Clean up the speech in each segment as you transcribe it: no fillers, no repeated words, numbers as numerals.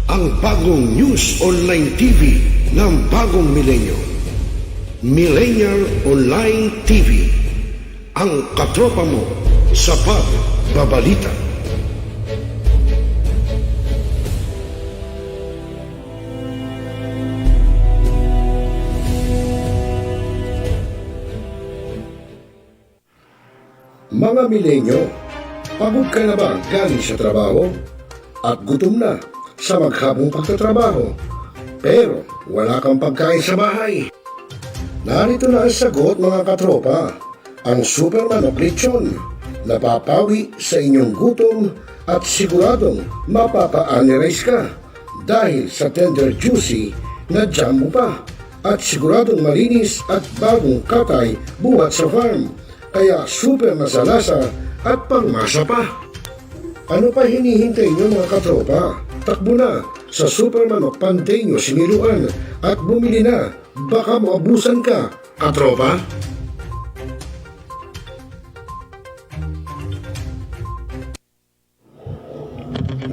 ang bagong news online TV ng bagong milenyo. Millennial Online TV, ang katropa mo sa pagbabalita. Mga milenyo, pagod ka na ba galing sa trabaho? At gutom na sa maghabong pagtatrabaho, pero wala kang pagkain sa bahay? Narito na ang sagot, mga katropa, ang Super Manok Lechon. Napapawi sa inyong gutom at siguradong mapapa-analyze ka dahil sa tender juicy na jam mo pa at siguradong malinis at bagong katay buhat sa farm, kaya super na sa lasa at pangmasa pa. Ano pa hinihintay nyo, mga katropa? Takbo na sa Super Manok Panteño Siniluan at bumili na, baka maabusan ka, katropa.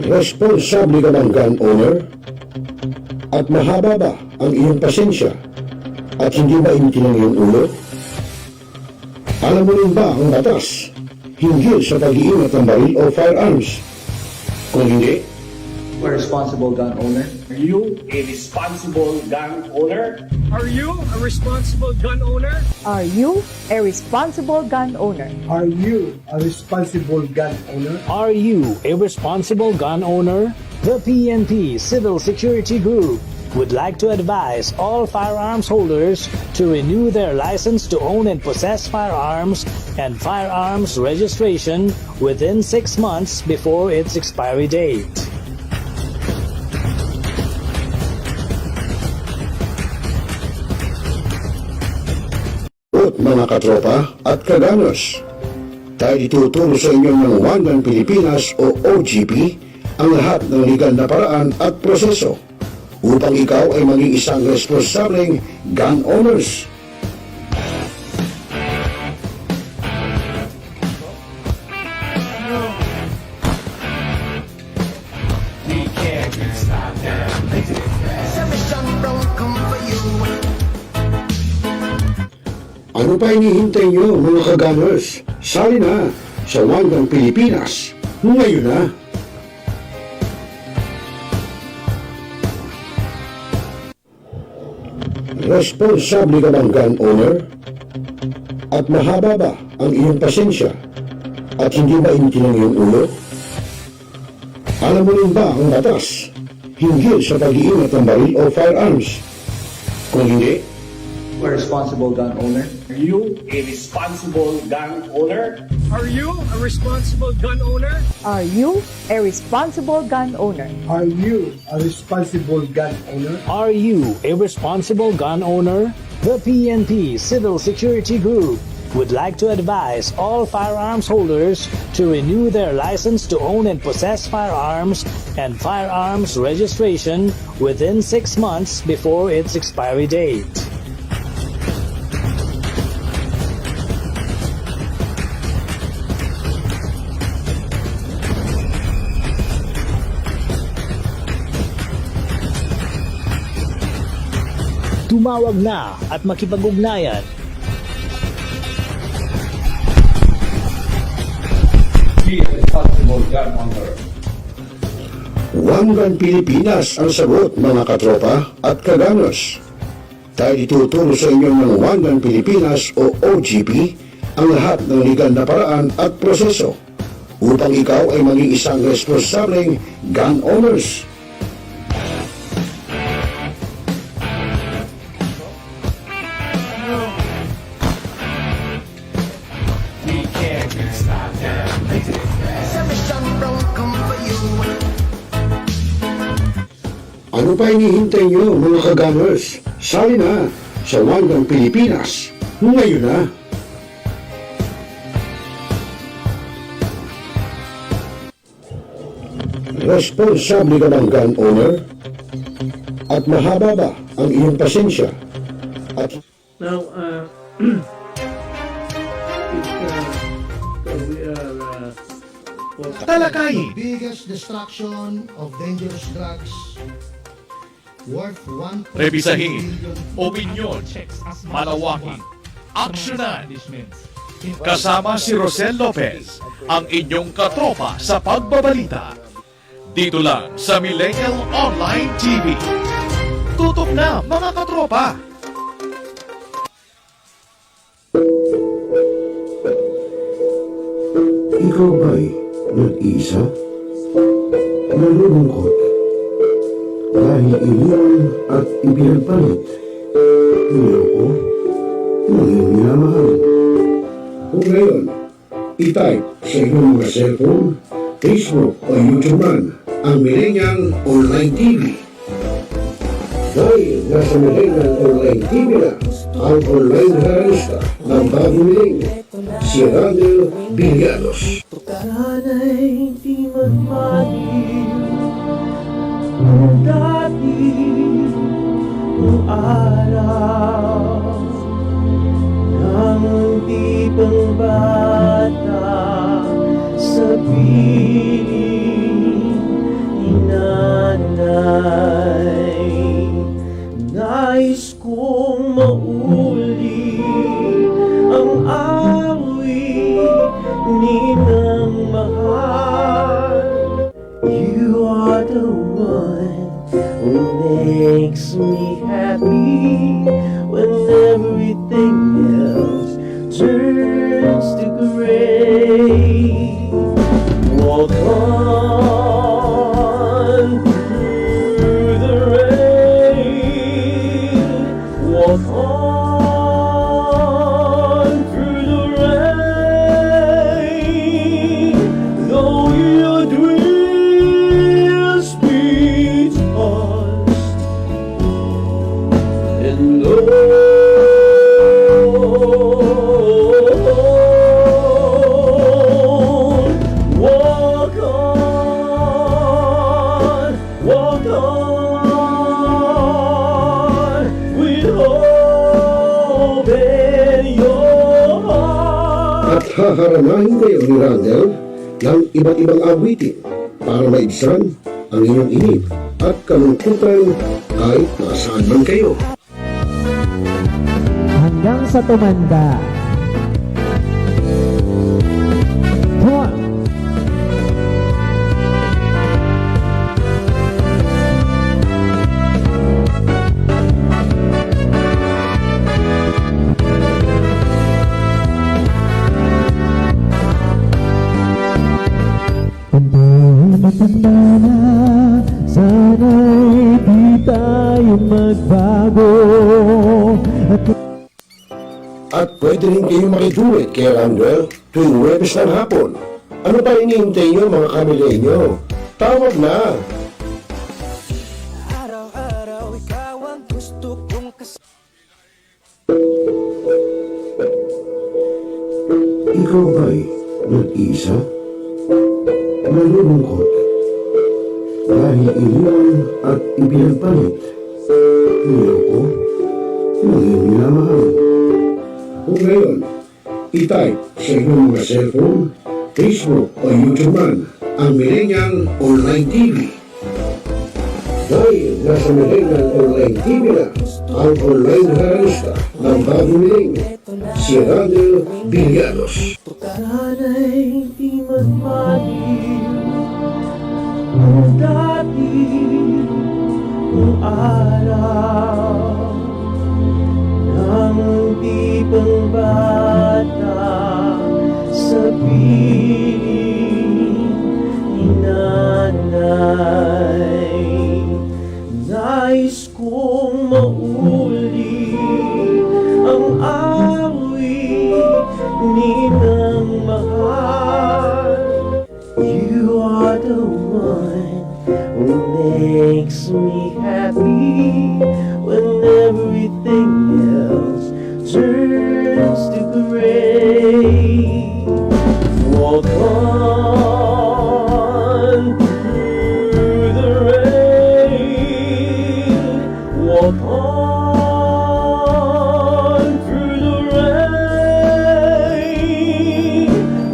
Responsable ka ng gun owner? At mahaba ba ang iyong pasensya? At hindi ba initin ang iyong ulo? Alam mo rin ba ang batas hinggil sa pag-iingat ng baril o firearms? Kung hindi, A responsible gun owner. Are you a responsible gun owner? Are you a responsible gun owner? Are you a responsible gun owner? Are you a responsible gun owner? Are you a responsible gun owner? The PNP Civil Security Group would like to advise all firearms holders to renew their license to own and possess firearms and firearms registration within 6 months before its expiry date. mga katropa at kaganos, tayo ituturo sa inyo ng One Gun Pilipinas o OGP ang lahat ng legal na paraan at proseso upang ikaw ay maging isang responsableng gun owners. Ano pa hinihintay nyo, mga kagunners? Sali na sa One Gun Pilipinas ngayon na. Responsable ka ng gun owner? At mahaba ba ang iyong pasensya? At hindi ba initin ang iyong ulo? Alam mo rin ba ang batas hinggil sa pag-iingat ng baril o firearms? Kung hindi, A responsible gun owner. Are you a responsible gun owner? Are you a responsible gun owner? Are you a responsible gun owner? Are you a responsible gun owner? Are you a responsible gun owner? The PNP Civil Security Group would like to advise all firearms holders to renew their license to own and possess firearms and firearms registration within 6 months before its expiry date. Tumawag na at makipag-ugnayan. Be a responsible gun owner. One Gun Pilipinas ang sagot, mga katropa at kaganos. Tayo ituturo sa inyo ng One Gun Pilipinas o OGP ang lahat ng legal na paraan at proseso upang ikaw ay maging isang responsableng gun owners. Ano pa hinihintay nyo, mga kagunners? Sali na sa One Gun Pilipinas ngayon na. Responsable ka ng gun owner? At mahaba ba ang iyong pasensya? At Now, we are talakayin biggest destruction of dangerous drugs worth 1. Rebisahin, opinyon, malawaking, aksyonan. Kasama si Rosel Lopez, ang inyong katropa sa pagbabalita. Dito lang sa Millennial Online TV. Tutok na mga katropa! Ikaw ba'y nag-iisa? Nalulungkot? Dahil iniwan at ipinagpalit? Niloko? Ngayon minamahal? Kung ngayon, itype sa iyong mga cellphone, Facebook o YouTube man ang Millennial Online TV. Dahil nasa Millennial Online TV na ang online realista ng bagong milenyo, si Randel Villanos. Sana'y di magmahil kung dati kung araw nang di pang bata sa piling ni nanay. Nais kong mauli ang awit ninang mahal. You are the one who makes me happy when everything else turns to gray. Walk on through the rain. Walk on through the rain. Though your dreams be tossed and alone, walk on with hope in your heart. At haharanahin kayo ni Randel ng iba't ibang awitin para maibsan ang inyong inip at kalungkutan kahit nasaan man kayo. Hanggang sa tumanda. Come on. Kung matanda na, sana'y di tayo magbago. At pwede rin kayo makiduit kay Randel tuwing Huwebes ng hapon. Ano pa hinihintay nyo mga kamilenyo? Tawag na! Araw-araw ikaw ang gusto kong Ikaw ba'y nag-iisa? Nalulungkot? Dahil iniwan at ipinagpalit? Niloko? Ngayon minamahal? Kung ngayon, itype sa iyong mga cellphone, Facebook o YouTube man ang Millennial Online TV. Dahil nasa Millennial Online TV na ang online realista ng bagong milenyo, si Randel Villanos. Sana'y di magmahil kung dati kung araw nang di pang bata sa piling ni nanay. Nais kong mauli ang awit ninang mahal. You are the one who makes me happy when everything else turns to gray. Walk on through the rain. Walk on through the rain.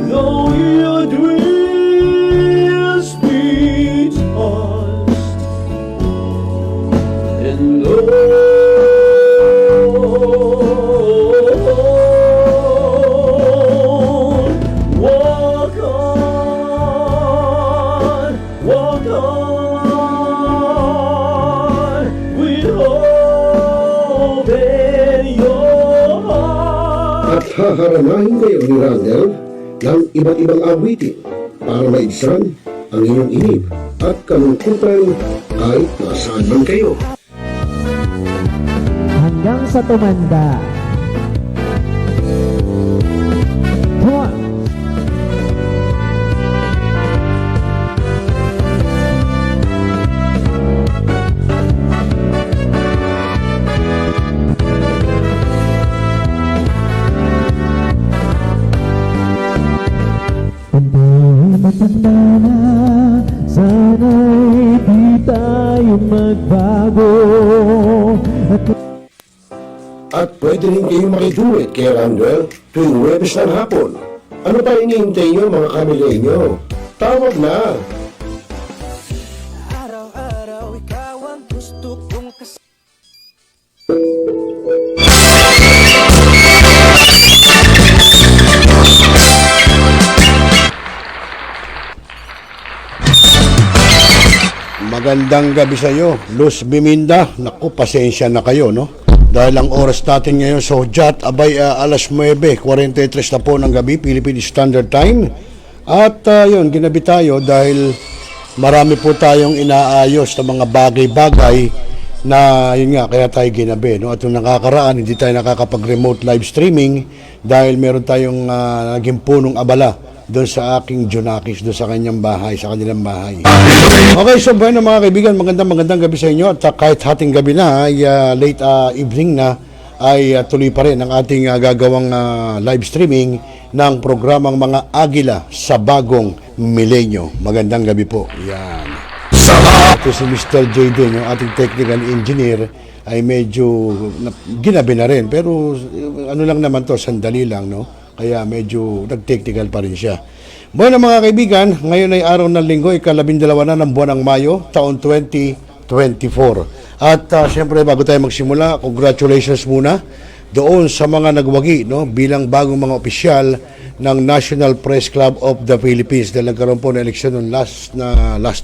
Though your dreams be tossed Walk on with hope in your heart. At haharanahin kayo ni Randall ng iba't ibang awitin para maibsan ang inyong inip at kalungkutan kahit nasaan man kayo. Hanggang sa tumanda. Come on. Matanda na, sana'y di tayo magbago. At pwede rin kayong makiduet kay Randall tuwing Huwebes ng hapon. Ano pa hinihintay nyo mga kamilenyo? Tawag na! Araw-araw ikaw ang gusto kong Magandang gabi sa iyo, Luz Biminda. Naku, pasensya na kayo, no? Dahil ang oras natin ngayon sa Hudyat, alas 9:43 na po ng gabi, Philippine Standard Time. At yun, ginabi tayo dahil marami po tayong inaayos na mga bagay-bagay na yun nga, kaya tayo ginabi, no? At yung nakakaraan, hindi tayo nakakapag-remote live streaming dahil meron tayong naging punong abala doon sa aking Junakis, doon sa kanyang bahay, sa kanilang bahay. Okay, so bueno mga kaibigan, magandang gabi sa inyo. At kahit hating gabi na, ay late evening na, ay tuloy pa rin ang ating gagawang live streaming ng programang Mga Agila sa Bagong Milenyo. Magandang gabi po. Yan. Ito si Mr. J din, yung ating technical engineer, ay medyo ginabi na rin. Pero ano lang naman to, sandali lang, no? Kaya medyo nag-technical pa rin siya. Bueno mga kaibigan, ngayon ay araw ng linggo, ika-12 na ng buwan ng Mayo, taon 2024. At siyempre bago tayo magsimula, congratulations muna doon sa mga nagwagi, no, bilang bagong mga opisyal ng National Press Club of the Philippines dahil nagkaroon po ng eleksyon last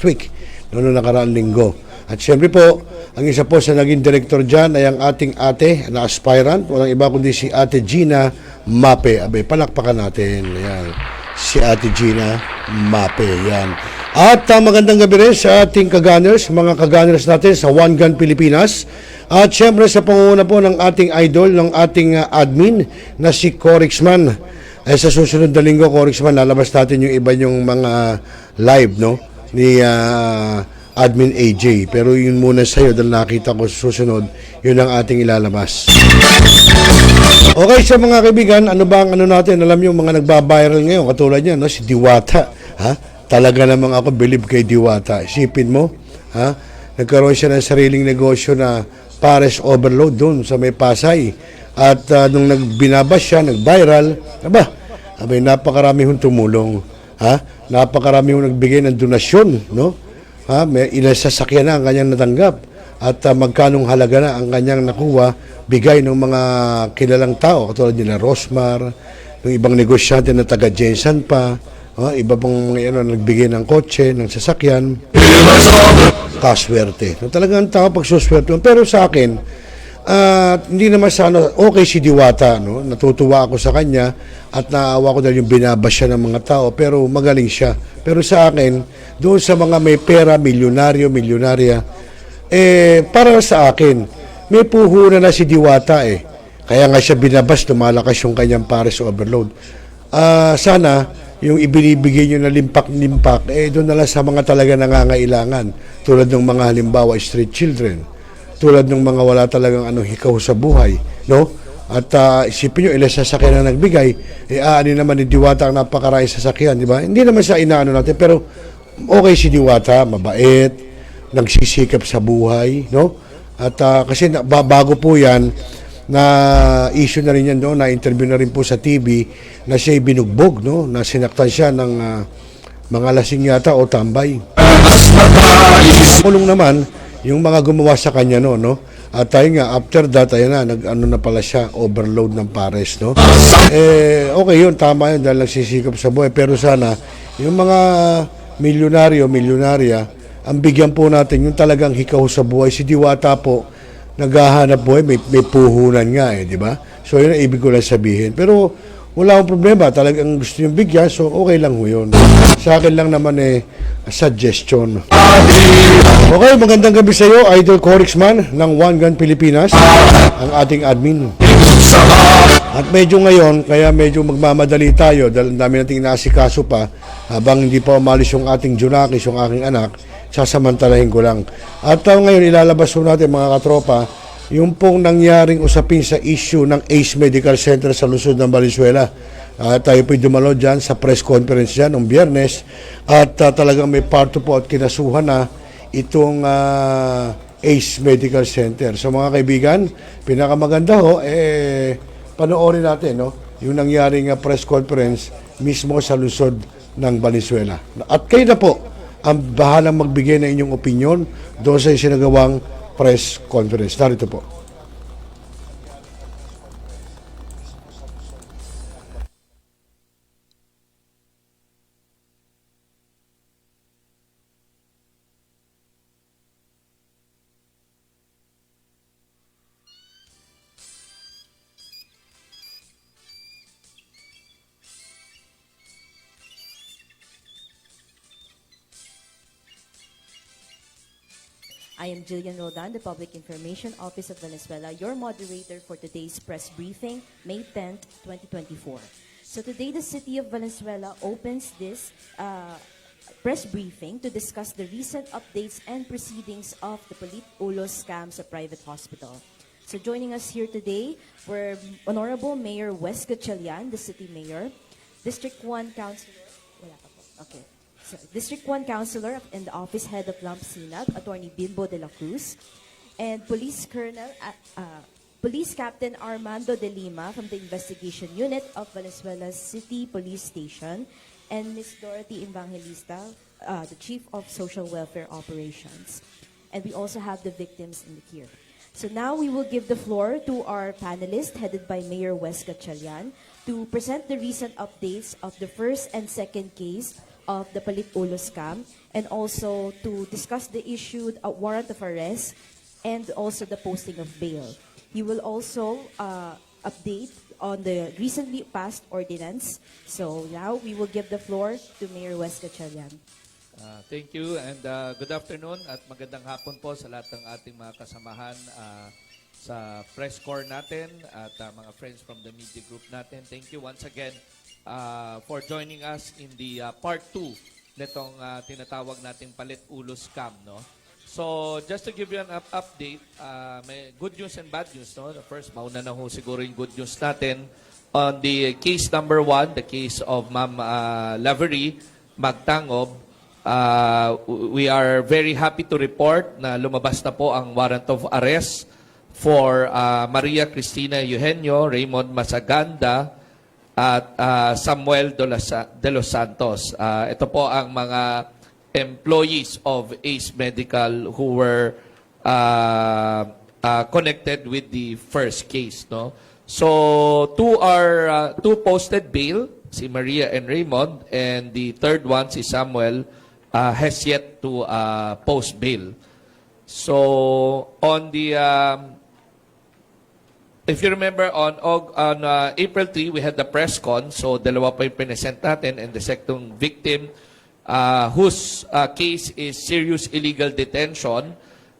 week, noong nakaraang linggo. At siyempre po, ang isa po sa naging director dyan ay ang ating ate na aspirant, walang iba kundi si Ate Gina Mape. Abay, palakpakan natin. Ayan. Si Ate Gina Mape. Yan. At magandang gabi rin sa ating kagunners, mga kagunners natin sa One Gun Pilipinas. At syempre sa pangunguna po ng ating idol, ng ating admin na si Corixman. Sa susunod na linggo, Corixman, lalabas natin yung iba yung mga live, no? Ni Admin AJ. Pero yun muna sa'yo dahil nakita ko sa susunod, yun ang ating ilalabas. Okay, sa mga kaibigan, ano ba ang natin? Alam nyo, mga nagbabiral ngayon, katulad niya, no? Si Diwata. Ha? Talaga namang ako believe kay Diwata. Isipin mo, ha? Nagkaroon siya ng sariling negosyo na Pares Overload doon sa may Pasay. At nung nagbinabas siya, nag-viral, abay, napakarami hong tumulong. Ha? Napakarami hong nagbigay ng donasyon, no? Ha, may ilang sasakyan na ang kanyang natanggap at magkanong halaga na ang kanyang nakuha bigay ng mga kilalang tao katulad nila Rosmar, ng ibang negosyante na taga Jensen pa, iba pang nagbigay ng kotse, ng sasakyan, kaswerte. No, talagang tao pagsuswerte. Pero sa akin, hindi naman sana okay si Diwata, no? Natutuwa ako sa kanya at naawa ko dahil yung binabas siya ng mga tao, pero magaling siya. Pero sa akin, doon sa mga may pera, milyonaryo, milyonarya, para sa akin, may puhunan na si Diwata Kaya nga siya binabas, lumalakas yung kanyang Pares Overload. Sana, yung ibinibigay nyo na limpak-limpak, doon na lang sa mga talaga nangangailangan. Tulad ng mga halimbawa, street children. Tulad ng mga wala talagang hikaw sa buhay, no? At isipin nyo, ilang sasakyan na nagbigay, ano naman ni Diwata ang napakaraming sasakyan, di ba? Hindi naman sa inaano natin, pero okay si Diwata, mabait, nagsisikap sa buhay, no? At kasi bago po yan, na issue na rin yan, no? Na-interview na rin po sa TV na siya'y binugbog, no? Na sinaktan siya ng mga lasing yata o tambay. Kulong naman, yung mga gumawa sa kanya no, no? At tayo nga, after that, ayan na, nag-ano na pala siya, overload ng pares, no? Okay yun, tama yun, dahil nagsisikap sa buhay. Pero sana, yung mga milyonarya, ang bigyan po natin, yung talagang hikaw sa buhay. Si Diwata po, naghahanap buhay, may puhunan nga di ba? So yun ang ibig ko lang sabihin. Pero wala akong problema, talagang gusto yung bigyan, so okay lang ho yun. Sa akin lang naman suggestion. Okay, magandang gabi sa iyo, Idol Corixman ng One Gun Pilipinas, ang ating admin. At medyo ngayon, kaya medyo magmamadali tayo dahil ang dami nating naasikaso pa habang hindi pa umalis yung ating Junakis, yung aking anak, sasamantalahin ko lang. At ngayon, ilalabas po natin mga katropa, yung pong nangyaring usapin sa issue ng ACE Medical Center sa lungsod ng Valenzuela. Tayo po'y dumalo dyan sa press conference dyan noong Biyernes at talagang may parto po at kinasuhan na itong ACE Medical Center. So mga kaibigan, pinakamaganda ho, panoorin natin yung nangyaring press conference mismo sa lungsod ng Valenzuela. At kayo na po ang bahalang magbigay ng inyong opinion doon sa isinagawang press conference. Narito po. I am Jillian Roldan, the Public Information Office of Valenzuela, your moderator for today's press briefing, May 10th, 2024. So today, the city of Valenzuela opens this press briefing to discuss the recent updates and proceedings of the Palit-Ulos scam sa private hospital. So joining us here today were Honorable Mayor Wes Gatchalian, the city mayor, District 1 Councilor, wala pa po, okay. So, District 1 Councilor and the Office Head of Lamp Sinag, Attorney Bimbo de la Cruz, and Police Captain Armando de Lima from the Investigation Unit of Valenzuela City Police Station, and Ms. Dorothy Evangelista, the Chief of Social Welfare Operations. And we also have the victims in here. So now we will give the floor to our panelists, headed by Mayor Wes Gatchalian, to present the recent updates of the first and second case of the Palit-Ulos scam, and also to discuss the issued warrant of arrest and also the posting of bail. He will also update on the recently passed ordinance. So now we will give the floor to Mayor Wes Gatchalian. Thank you and good afternoon at magandang hapon po sa lahat ng ating mga kasamahan sa press corps natin at mga friends from the media group natin. Thank you once again for joining us in the part 2 nitong tinatawag nating Palit-Ulos scam, no? So, just to give you an update, may good news and bad news, no? The first, mauna na ho siguro yung good news natin. On the case number 1, the case of Ma'am Lavery Magtangob, we are very happy to report na lumabas na po ang warrant of arrest for Maria Cristina Eugenio, Raymond Masaganda, at Samuel de los Santos. Ito po ang mga employees of ACE Medical who were connected with the first case. No? So, two posted bail, si Maria and Raymond, and the third one, si Samuel, has yet to post bail. So, on the... if you remember, on April 3, we had the press con. So, dalawa pa yung present natin. And the second victim, whose case is serious illegal detention.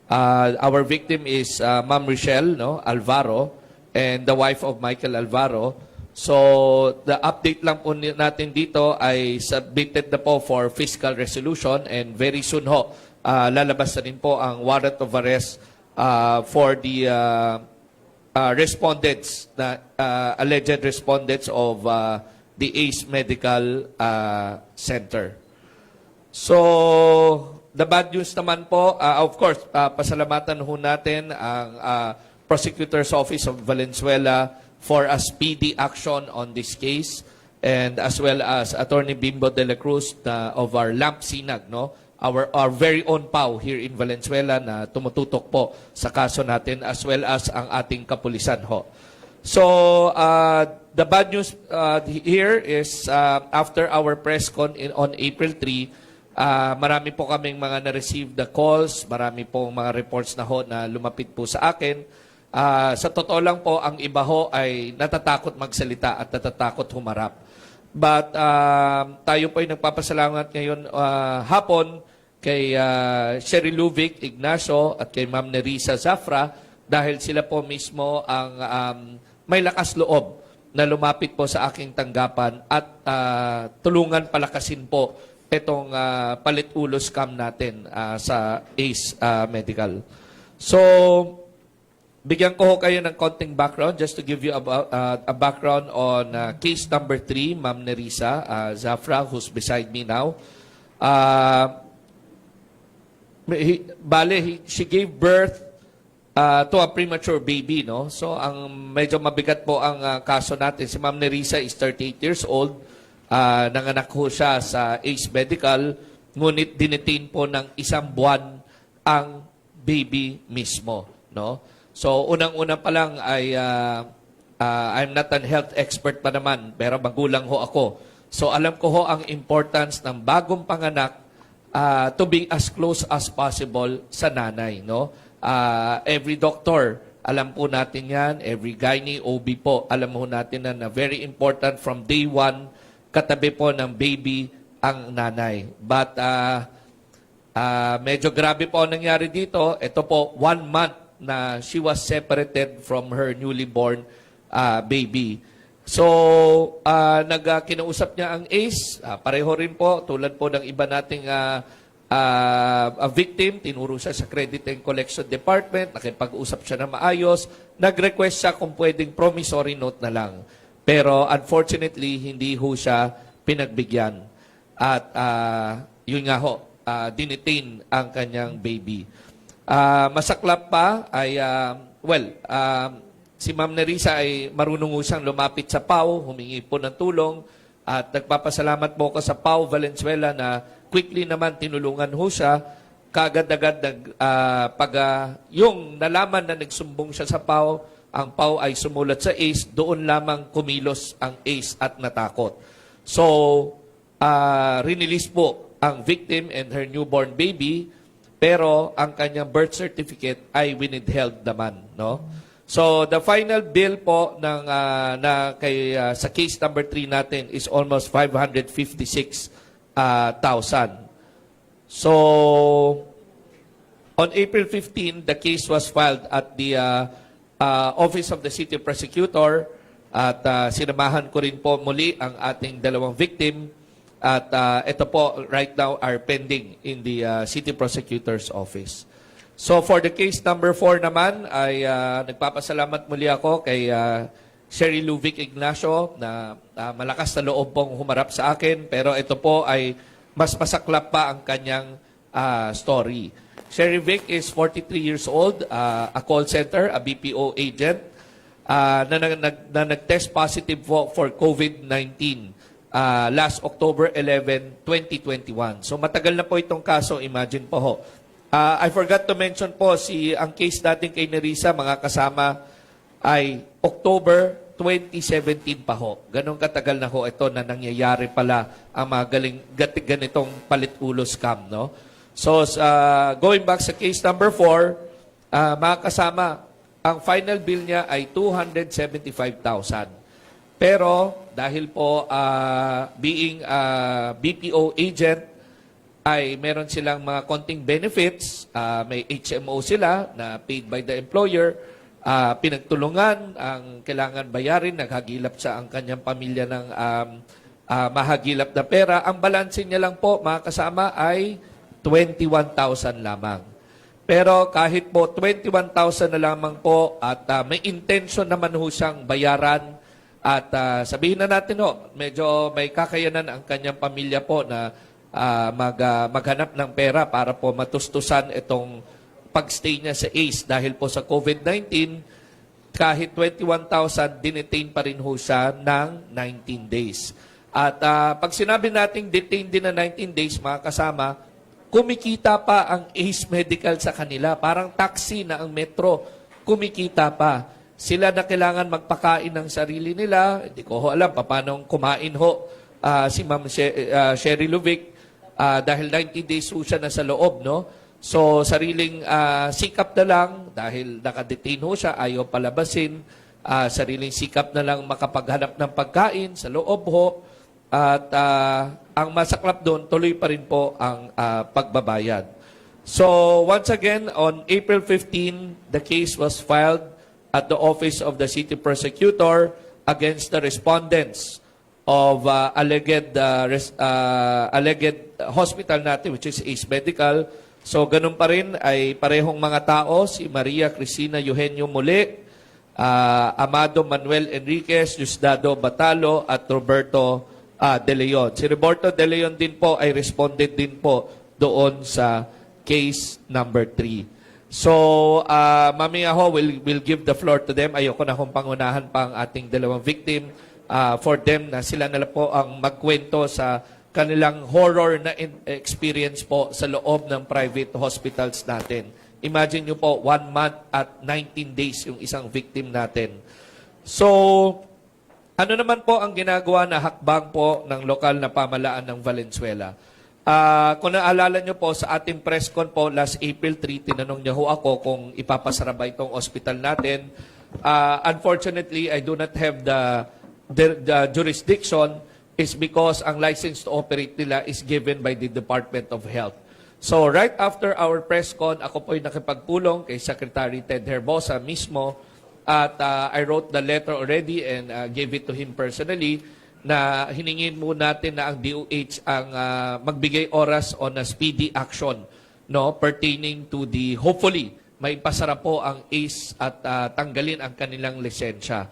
Our victim is Ma'am Rochelle Alvaro, and the wife of Michael Alvaro. So, the update lang po natin dito ay submitted na po for fiscal resolution. And very soon ho, lalabas na rin po ang warrant of arrest for the... respondents, alleged respondents of the ACE Medical Center. So, the bad news naman po, of course, pasalamatan ho natin ang Prosecutor's Office of Valenzuela for a speedy action on this case, and as well as Attorney Bimbo de la Cruz of our Lamp Sinag, no? our very own PAW here in Valenzuela na tumututok po sa kaso natin as well as ang ating kapulisan ho. So, the bad news here is after our press con on April 3, marami po kaming mga na-receive the calls, marami po mga reports na ho na lumapit po sa akin. Sa totoo lang po, ang iba ho ay natatakot magsalita at natatakot humarap. But tayo po ay nagpapasalamat ngayon hapon kay Sherry Luvic Ignacio at kay Ma'am Nerissa Zafra dahil sila po mismo ang may lakas loob na lumapit po sa aking tanggapan at tulungan palakasin po itong palit-ulo scam natin sa ACE Medical. So, bigyan ko kayo ng konting background just to give you a background on case number 3, Ma'am Nerissa Zafra, who's beside me now. She gave birth to a premature baby, no? So, ang medyo mabigat po ang kaso natin. Si Ma'am Nerissa is 38 years old. Nanganak ho siya sa ACE Medical, ngunit dinetain po ng 1 buwan ang baby mismo, no? So, unang-una pa lang ay I'm not a health expert pa naman, pero magulang ho ako. So, alam ko ho ang importance ng bagong panganak to be as close as possible sa nanay, no? Every doctor, alam po natin yan, every gynae, OB po, alam po natin na very important from day 1, katabi po ng baby ang nanay. But medyo grabe po ang nangyari dito. Ito po, 1 month na she was separated from her newly born baby. So, kinausap niya ang ACE. Pareho rin po, tulad po ng iba nating a victim, tinuro siya sa Credit and Collection Department, nakipag-usap siya na maayos, nag-request siya kung pwedeng promissory note na lang. Pero unfortunately, hindi ho siya pinagbigyan. At yun nga ho, dinetain ang kanyang baby. Masaklap pa ay, si Ma'am Nerissa ay marunong ho siyang lumapit sa PAW, humingi po ng tulong, at nagpapasalamat po ako sa PAW Valenzuela na quickly naman tinulungan ho siya. Kagad-agad yung nalaman na nagsumbong siya sa PAW, ang PAW ay sumulat sa ACE, doon lamang kumilos ang ACE at natakot. So, rinilis po ang victim and her newborn baby, pero ang kanyang birth certificate ay winitheld naman, no? So, the final bill po ng sa case number 3 natin is almost 556,000. So, on April 15, the case was filed at the Office of the City Prosecutor at sinamahan ko rin po muli ang ating 2 victim at ito po right now are pending in the City Prosecutor's Office. So, for the case number 4 naman ay nagpapasalamat muli ako kay Sherry Luvic Ignacio na malakas na loob pong humarap sa akin, pero ito po ay mas masaklap pa ang kanyang story. Sherry Vic is 43 years old, a call center, a BPO agent, na nag-test positive for COVID-19 last October 11, 2021. So matagal na po itong kaso, imagine po ho. I forgot to mention po, ang case natin kay Nerissa, mga kasama, ay October 2017 pa ho. Ganong katagal na ho ito na nangyayari pala ang mga ganitong palit-ulo scam, no? So, going back sa case number 4, mga kasama, ang final bill niya ay 275,000. Pero, dahil po being BPO agent, ay meron silang mga konting benefits, may HMO sila na paid by the employer, pinagtulungan ang kailangan bayarin, naghagilap siya ang kanyang pamilya ng mahagilap na pera. Ang balansin niya lang po, mga kasama, ay 21,000 lamang. Pero kahit po 21,000 na lamang po at may intention naman ho siyang bayaran at sabihin na natin ho, medyo may kakayanan ang kanyang pamilya po na maghanap ng pera para po matustusan itong pagstay niya sa ACE dahil po sa COVID-19, kahit 21,000, dinetain pa rin ho siya ng 19 days. At pag sinabi nating detain din na 19 days, mga kasama, kumikita pa ang Ace Medical sa kanila. Parang taxi na ang Metro, kumikita pa. Sila na kailangan magpakain ng sarili nila. Hindi ko ho alam paano kumain ho si Ma'am Sherry Luvic dahil 90 days ho siya na sa loob, no? So, sariling sikap na lang dahil nakadetain ho siya, ayaw palabasin. Sariling sikap na lang makapaghanap ng pagkain sa loob ho. At ang masaklap doon, tuloy pa rin po ang pagbabayad. So, once again, on April 15, the case was filed at the office of the city prosecutor against the respondents of alleged hospital natin, which is Ace Medical. So, ganun pa rin ay parehong mga tao, si Maria Cristina Eugenio Muli, Amado Manuel Enriquez, Diosdado Batalo, at Roberto De Leon. Si Roberto De Leon din po ay responded din po doon sa case number 3. So, mamaya ho, we'll give the floor to them. Ayoko na kung pangunahan pa ang ating dalawang victim for them na sila na po ang magkwento sa kanilang horror na experience po sa loob ng private hospitals natin. Imagine nyo po, 1 month at 19 days yung isang victim natin. So, ano naman po ang ginagawa na hakbang po ng lokal na pamalaan ng Valenzuela? Kung naalala nyo po sa ating press con po last April 3, tinanong niya ho ako kung ipapasara ba itong hospital natin. Unfortunately, I do not have the jurisdiction is because ang license to operate nila is given by the Department of Health. So right after our press con, ako po ay nakipagpulong kay Secretary Ted Herbosa mismo at I wrote the letter already and gave it to him personally na hiningin mo natin na ang DOH ang magbigay oras on a speedy action no pertaining to the hopefully may pasara po ang ACE at tanggalin ang kanilang lisensya.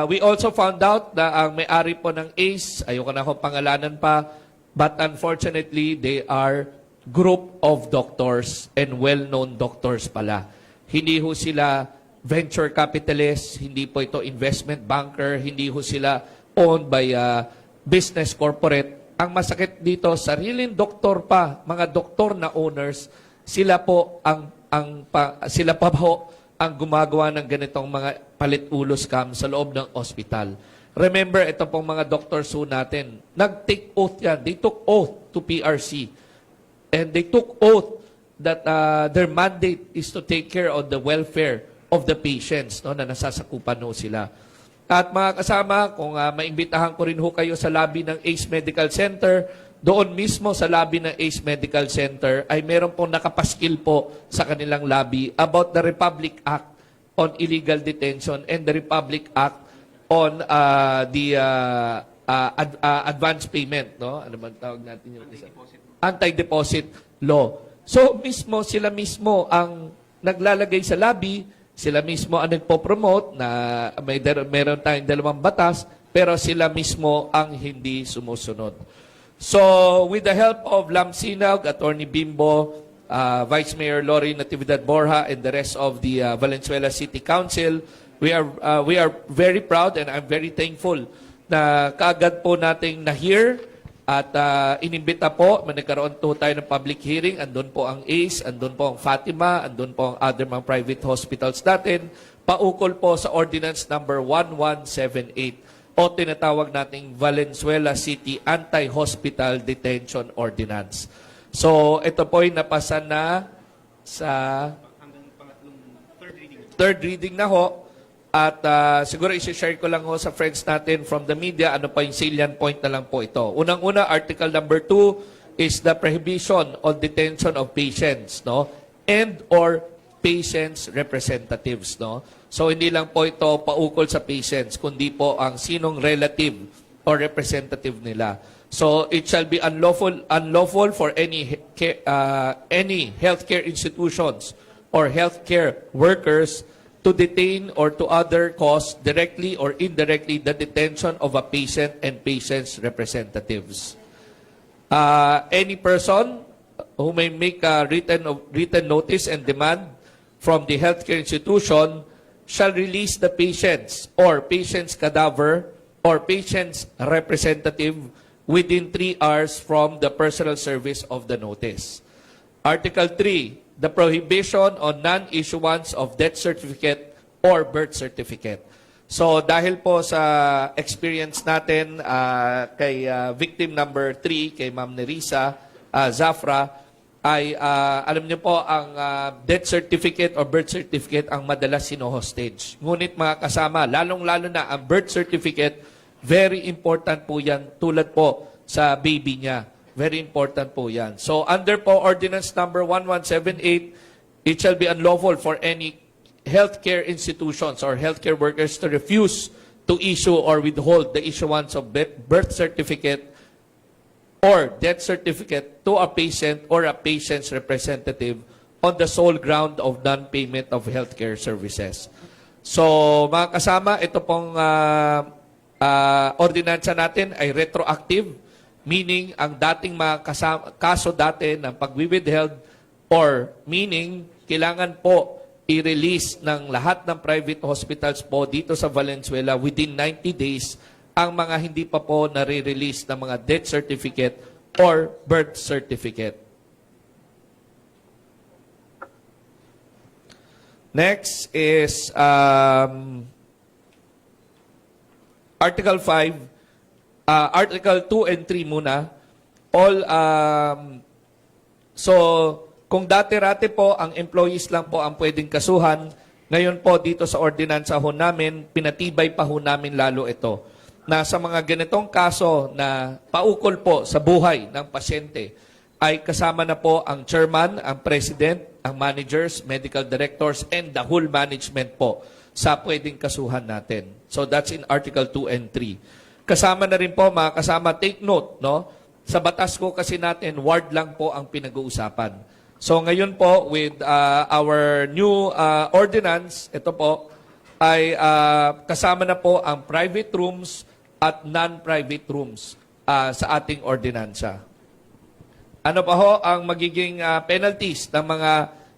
We also found out na ang may-ari po ng ACE, ayoko na akong pangalanan pa, but unfortunately they are group of doctors and well-known doctors pala. Hindi ho sila venture capitalists, hindi po ito investment banker, hindi ho sila owned by business corporate. Ang masakit dito, sariling doktor pa, mga doktor na owners, sila po sila pa po ang gumagawa ng ganitong mga palit-ulo scam sa loob ng ospital. Remember, ito pong mga doctors ho natin, nag-take oath yan. They took oath to PRC. And they took oath that their mandate is to take care of the welfare of the patients no, na nasasakupan ho sila. At mga kasama, kung maimbitahan ko rin ho kayo sa lobby ng Ace Medical Center, doon mismo sa lobby ng Ace Medical Center ay meron pong nakapaskil po sa kanilang lobby about the Republic Act on illegal detention and the Republic Act on the advance payment. No? Ano man tawag natin yung isa? Anti-deposit law. So sila mismo ang naglalagay sa lobby. Sila mismo ang nagpo-promote na meron tayong 2 batas, pero sila mismo ang hindi sumusunod. So, with the help of Lam Sinag, Attorney Bimbo, Vice Mayor Lori Natividad Borja, and the rest of the Valenzuela City Council, we are very proud and I'm very thankful na kaagad po nating na-hear at inimbita po, nagkaroon po tayo ng public hearing, andun po ang ACE, andun po ang Fatima, andun po ang other mga private hospitals natin, paukol po sa Ordinance number 1178 o tinatawag nating Valenzuela City Anti-Hospital Detention Ordinance. So, ito po ay napasa na sa third reading na ho. At siguro isi-share ko lang ho sa friends natin from the media, ano pa yung salient point na lang po ito. Unang-una, Article number 2 is the prohibition on detention of patients, no? And or patients' representatives, no? So, hindi lang po ito paukol sa patients, kundi po ang sinong relative or representative nila. So, it shall be unlawful for any healthcare institutions or healthcare workers to detain or to other cause directly or indirectly the detention of a patient and patient's representatives. Any person who may make a written notice and demand from the healthcare institution shall release the patient's or patient's cadaver or patient's representative within 3 hours from the personal service of the notice. Article 3, the prohibition on non-issuance of death certificate or birth certificate. So dahil po sa experience natin kay victim number 3, kay Ma'am Nerissa Zafra, ay alam niyo po ang death certificate or birth certificate ang madalas sino-hostage. Ngunit mga kasama, lalong-lalo na ang birth certificate, very important po yan tulad po sa baby niya. Very important po yan. So under po Ordinance number 1178, it shall be unlawful for any healthcare institutions or healthcare workers to refuse to issue or withhold the issuance of birth certificate or death certificate to a patient or a patient's representative on the sole ground of non-payment of healthcare services. So, mga kasama, ito pong ordinansa natin ay retroactive, meaning ang dating mga kaso dati ng pag-withheld or meaning kailangan po i-release ng lahat ng private hospitals po dito sa Valenzuela within 90 days ang mga hindi pa po nare-release ng mga death certificate or birth certificate. Next is Article 5, Article 2 and 3 muna. Kung dati-rati po, ang employees lang po ang pwedeng kasuhan, ngayon po dito sa ordinansa ho namin, pinatibay pa ho namin lalo ito. Na sa mga ganitong kaso na paukol po sa buhay ng pasyente, ay kasama na po ang chairman, ang president, ang managers, medical directors, and the whole management po sa pwedeng kasuhan natin. So that's in Article 2 and 3. Kasama na rin po, mga kasama, take note, no? Sa batas ko kasi natin, ward lang po ang pinag-uusapan. So ngayon po with our new ordinance, ito po ay kasama na po ang private rooms at non-private rooms sa ating ordinansa. Ano pa ho ang magiging penalties ng mga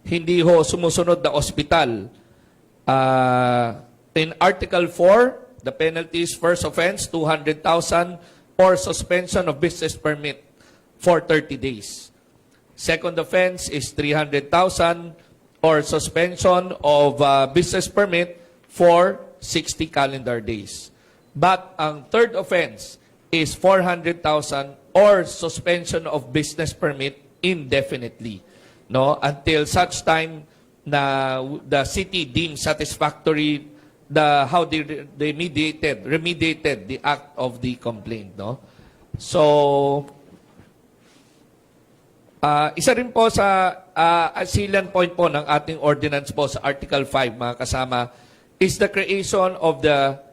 hindi ho sumusunod na ospital? In Article 4, the penalties first offense 200,000 or suspension of business permit for 30 days. Second offense is 300,000 or suspension of business permit for 60 calendar days. But ang third offense is 400,000 or suspension of business permit indefinitely, no, until such time na the city deems satisfactory how they remediated the act of the complaint, no. So isa rin po sa salient point po ng ating ordinance po sa Article 5, mga kasama, is the creation of the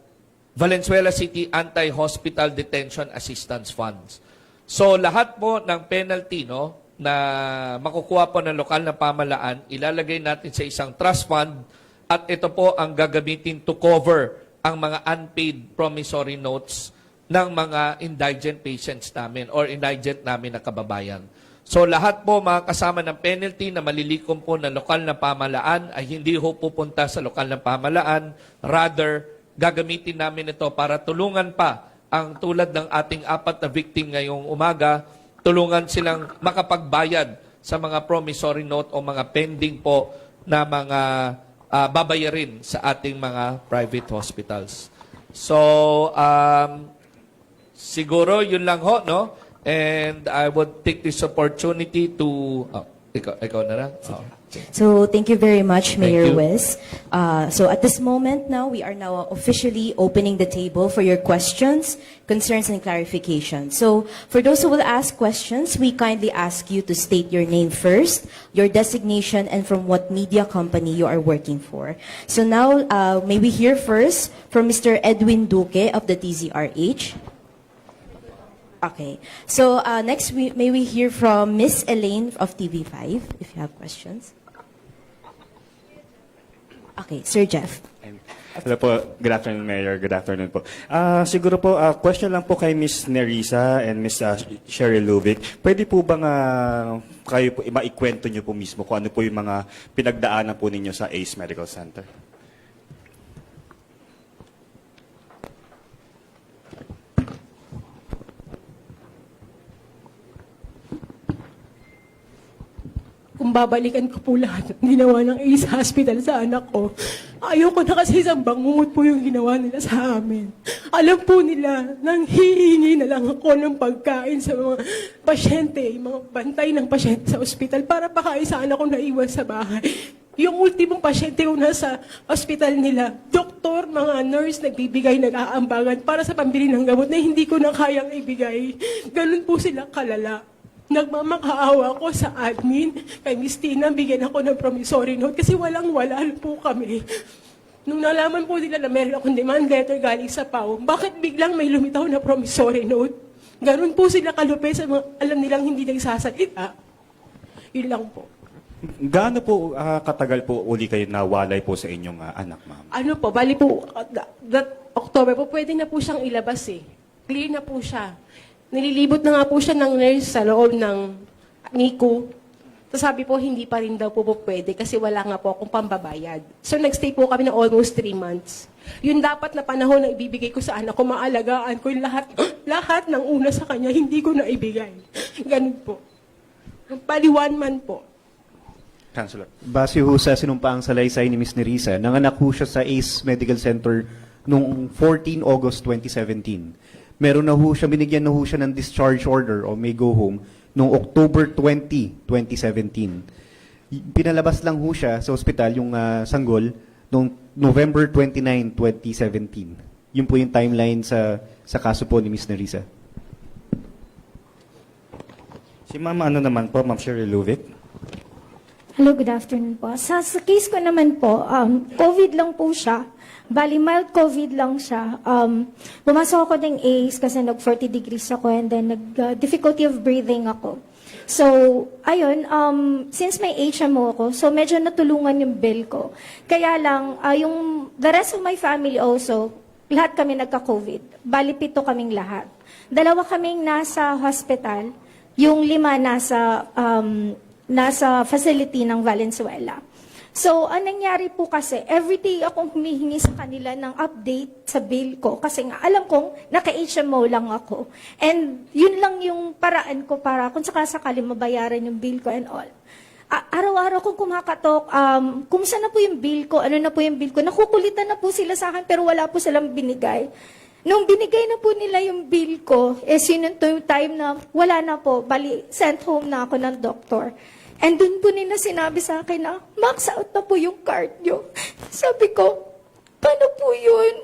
Valenzuela City Anti-Hospital Detention Assistance Funds. So lahat po ng penalty, no, na makukuha po ng lokal na pamahalaan, ilalagay natin sa isang trust fund at ito po ang gagamitin to cover ang mga unpaid promissory notes ng mga indigent patients namin or indigent namin na kababayan. So lahat po mga kasama ng penalty na malilikom po ng lokal na pamahalaan ay hindi ho pupunta sa lokal na pamahalaan. Rather, gagamitin namin ito para tulungan pa ang tulad ng ating 4 na victim ngayong umaga, tulungan silang makapagbayad sa mga promissory note o mga pending po na mga babayarin sa ating mga private hospitals. So, siguro yun lang ho, no? And I would take this opportunity to... ikaw na lang? So thank you very much, Mayor you. Wes. So at this moment now, we are now officially opening the table for your questions, concerns, and clarifications. So for those who will ask questions, we kindly ask you to state your name first, your designation, and from what media company you are working for. So now, may we hear first from Mr. Edwin Duque of the TZRH. Okay. So next, may we hear from Miss Elaine of TV5, if you have questions. Okay, Sir Jeff. Hello po. Good afternoon, Mayor. Good afternoon po. Siguro po, question lang po kay Miss Nerissa and Miss Sherry Lubick. Pwede po bang kayo po, maikwento nyo po mismo kung ano po yung mga pinagdaanan po ninyo sa ACE Medical Center? babalikan ko po lahat ng ginawa ng Ace Hospital sa anak ko. Ayoko na kasi isang bangungot po yung ginawa nila sa amin. Alam po nila, nang hihingi na lang ako ng pagkain sa mga pasyente, yung mga bantay ng pasyente sa ospital para pakain sa anak ko na iwan sa bahay. Yung ultimong pasyente ko nasa ospital nila, doktor, mga nurse, nagbibigay, nag-aambagan para sa pambili ng gamot na hindi ko na kayang ibigay. Ganun po sila kalala. Nagmamakaawa ko sa admin, kay Miss Tina, bigyan ako ng promissory note kasi walang-wala po kami. Nung nalaman po nila na meron akong demand letter galing sa PAO, bakit biglang may lumitaw na promissory note? Ganun po sila kalupit sa mga alam nilang hindi nagsasalita. Yun lang po. Gaano po katagal po uli kayo nawalay po sa inyong anak, ma'am? Ano po, bali po, that October po, pwede na po siyang ilabas eh. Clear na po siya. Nililibot na nga po siya ng nurse sa loob ng NICU. So sabi po, hindi pa rin daw po pwede kasi wala nga po akong pambabayad. So nagstay po kami na almost 3 months. Yung dapat na panahon na ibibigay ko sa anak ko, maalagaan ko yung lahat ng una sa kanya, hindi ko na ibigay. Ganun po. Bali 1 month po. Councilor. Base ho sa sinumpaang salaysay ni Ms. Nerissa, nanganak ho siya sa ACE Medical Center noong 14 August 2017. Meron na ho siya, binigyan na ho siya ng discharge order o may go home noong October 20, 2017. Pinalabas lang ho siya sa ospital, yung sanggol, noong November 29, 2017. Yun po yung timeline sa kaso po ni Ms. Nerissa. Si Ma'am ano naman po, Ma'am Cheryl Luvic? Hello, good afternoon po. Sa case ko naman po, COVID lang po siya. Bali, mild COVID lang siya. Bumasok ako ng ACE kasi nag-40 degrees ako and then nag-difficulty of breathing ako. So, ayun, since may HMO ako, so medyo natulungan yung bill ko. Kaya lang, yung the rest of my family also, lahat kami nagka-COVID. Bali, 7 kaming lahat. 2 kaming nasa hospital, yung 5 nasa facility ng Valenzuela. So, ang nangyari po kasi, everyday akong humihingi sa kanila ng update sa bill ko kasi nga alam kong naka-HMO lang ako. And yun lang yung paraan ko para kung sakasakali mabayaran yung bill ko and all. Araw-araw kong kumakatok, kumusta na po yung bill ko, ano na po yung bill ko, nakukulitan na po sila sa akin pero wala po silang binigay. Nung binigay na po nila yung bill ko, yun yung time na wala na po, bali, sent home na ako ng doktor. And dun po nila sinabi sa akin na, max out na po yung card nyo. Sabi ko, paano po yun?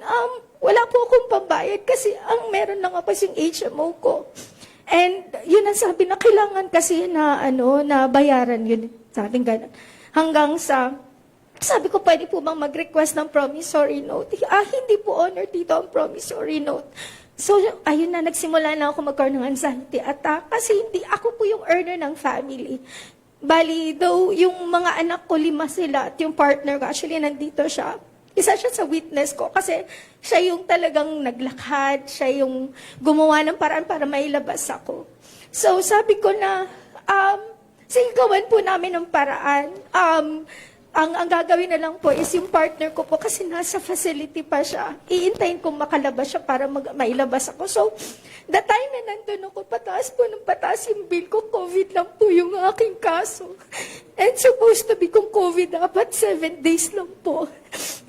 Wala po akong pambayad kasi ang meron lang ako yung HMO ko. And yun ang sabi na kailangan kasi na, na bayaran yun. Sabi gano'n. Hanggang sa, sabi ko, pwede po bang mag-request ng promissory note? Hindi po honor dito ang promissory note. So, ayun na, nagsimula na ako magkaroon ng anxiety attack kasi hindi ako po yung earner ng family. Bali, though, yung mga anak ko, 5 sila at yung partner ko, actually, nandito siya. Isa siya sa witness ko kasi siya yung talagang naglakad, siya yung gumawa ng paraan para mailabas ako. So, sabi ko na, sige, gawan po namin ng paraan. Ang gagawin na lang po is yung partner ko po kasi nasa facility pa siya. Iintayin kong makalabas siya para mailabas ako. So, the time na nandun ako, pataas po ng pataas yung bill ko, COVID lang po yung aking kaso. And supposed to be kung COVID dapat 7 days lang po.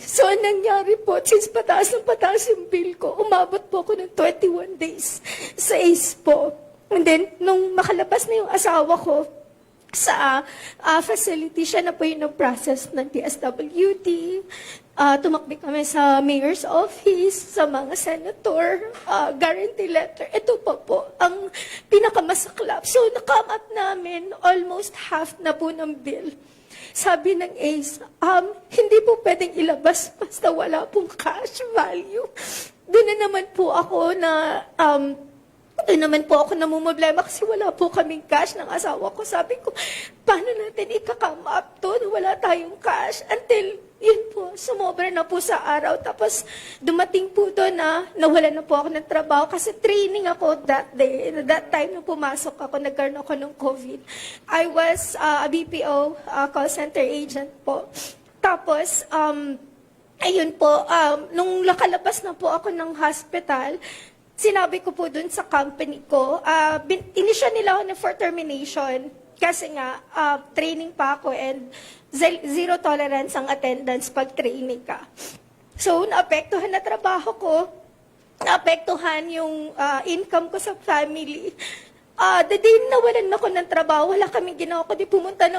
So, ang nangyari po, since pataas ng pataas yung bill ko, umabot po ako ng 21 days sa ACE po. And then, nung makalabas na yung asawa ko, sa facility, siya na po yung process ng DSWD. Tumakbi kami sa mayor's office, sa mga senator, guarantee letter. Ito pa po, ang pinakamasaklap. So, nakamat namin almost half na po ng bill. Sabi ng ACE, hindi po pwedeng ilabas basta wala pong cash value. Doon na naman po ako na doon naman po ako namumblema kasi wala po kaming cash ng asawa ko. Sabi ko, paano natin ika-come up to? Wala tayong cash. Until, yun po, sumobra na po sa araw. Tapos, dumating po doon na nawala na po ako ng trabaho kasi training ako that day. That time na pumasok ako, nagkaroon ako ng COVID. I was a BPO call center agent po. Tapos, ayun po, nung nakalabas na po ako ng hospital, sinabi ko po dun sa company ko, inisya nila ako for termination. Kasi nga, training pa ako and zero tolerance ang attendance pag training ka. So, naapektuhan na trabaho ko, naapektuhan yung income ko sa family. The day nawalan ako ng trabaho, wala kaming ginawa kundi pumunta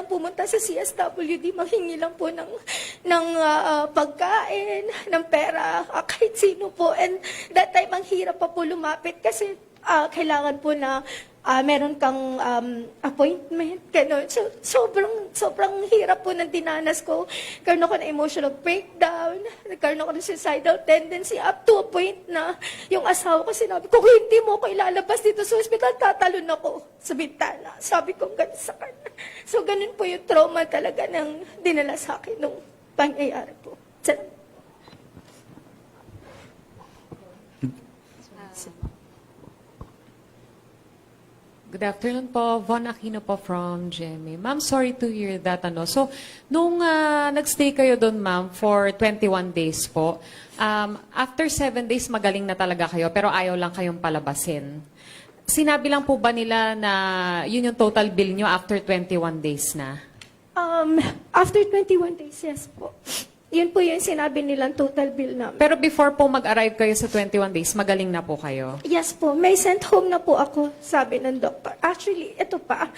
sa CSWD, manghingi lang po ng pagkain, ng pera, kahit sino po. And that time, ang hirap pa po lumapit kasi kailangan po na meron kang appointment, gano'n. So, sobrang hirap po ng dinanas ko. Nagkaroon ako ng emotional breakdown, nagkaroon ako ng suicidal tendency, up to a point na yung asawa ko sinabi ko, kung hindi mo ako ilalabas dito sa hospital, tatalon ako sa bintana. Sabi ko gano'n sa kanya. So, ganun po yung trauma talaga ng dinala sa akin nung pangyayari po. Good afternoon po. Von Aquino po from GMA. Ma'am, sorry to hear that. So, nung nagstay kayo doon, ma'am, for 21 days po, after 7 days, magaling na talaga kayo, pero ayaw lang kayong palabasin. Sinabi lang po ba nila na yun yung total bill nyo after 21 days na? After 21 days, yes po. Yun po yung sinabi nilang total bill namin. Pero before po mag-arrive kayo sa 21 days, magaling na po kayo? Yes po. May sent home na po ako, sabi ng doktor. Actually, ito pa.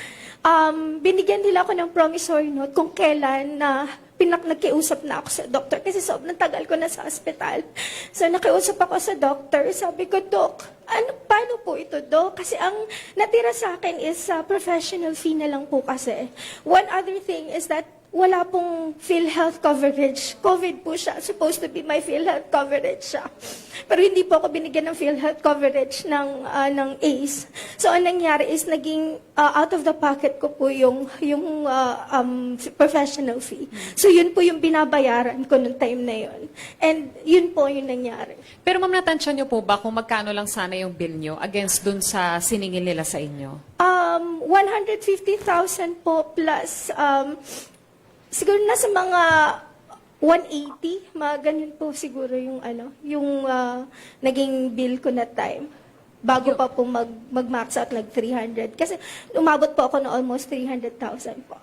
Binigyan nila ako ng promissory note kung kailan na nagkiusap na ako sa doktor. Kasi sobrang tagal ko na sa ospital. So, nakiusap ako sa doktor. Sabi ko, Dok, paano po ito, Dok? Kasi ang natira sa akin is professional fee na lang po kasi. One other thing is that wala pong PhilHealth coverage. COVID po siya. Supposed to be my PhilHealth coverage siya. Pero hindi po ako binigyan ng PhilHealth coverage ng ACE. So, ang nangyari is naging out of the pocket ko po yung professional fee. So, yun po yung binabayaran ko nung time na yun. And yun po yung nangyari. Pero ma'am, natansya nyo po ba kung magkano lang sana yung bill nyo against dun sa siningil nila sa inyo? 150,000 po plus siguro nasa mga 180, mga ganun po siguro yung naging bill ko na time. Bago pa po mag-max out like 300. Kasi umabot po ako na almost 300,000 po.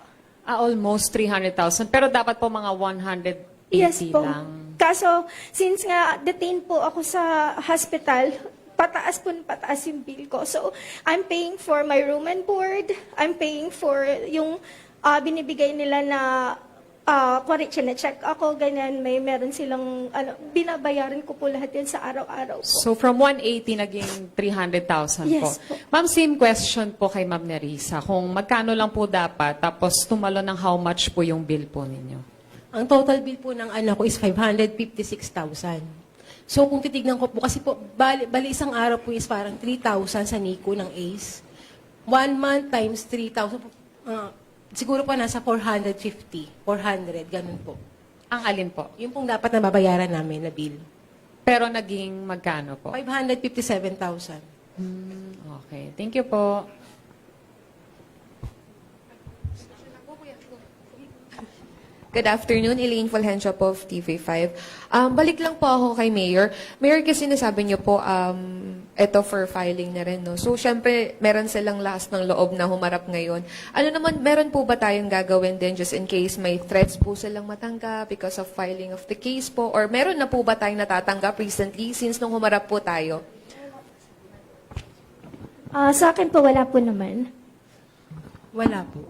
Almost 300,000. Pero dapat po mga 180 yes po. lang. Kaso, since nga detained po ako sa hospital, pataas yung bill ko. So, I'm paying for my room and board. I'm paying for yung binibigay nila na check ako, ganyan, meron silang, binabayaran ko po lahat yan sa araw-araw po. So from 180 naging 300,000 po. Yes po. Ma'am, same question po kay Ma'am Nerissa. Kung magkano lang po dapat, tapos tumalo ng how much po yung bill po ninyo? Ang total bill po ng anak ko is 556,000. So kung titignan ko po, kasi po, bali isang araw po is parang 3,000 sa NICU ng ACE. 1 month times 3,000 po, siguro po nasa 450, 400, ganun po. Ang alin po? Yung pong dapat na babayaran namin na bill. Pero naging magkano po? 557,000. Okay. Thank you po. Good afternoon, Elaine Fulgencio po of TV5. Balik lang po ako kay Mayor. Mayor, kasi nasabi niyo po, ito for filing na rin, no? So, syempre, meron silang lakas ng loob na humarap ngayon. Ano naman, meron po ba tayong gagawin din just in case may threats po silang matanggap because of filing of the case po? Or meron na po ba tayong natatanggap recently since nung humarap po tayo? Sa akin po, wala po naman. Wala po.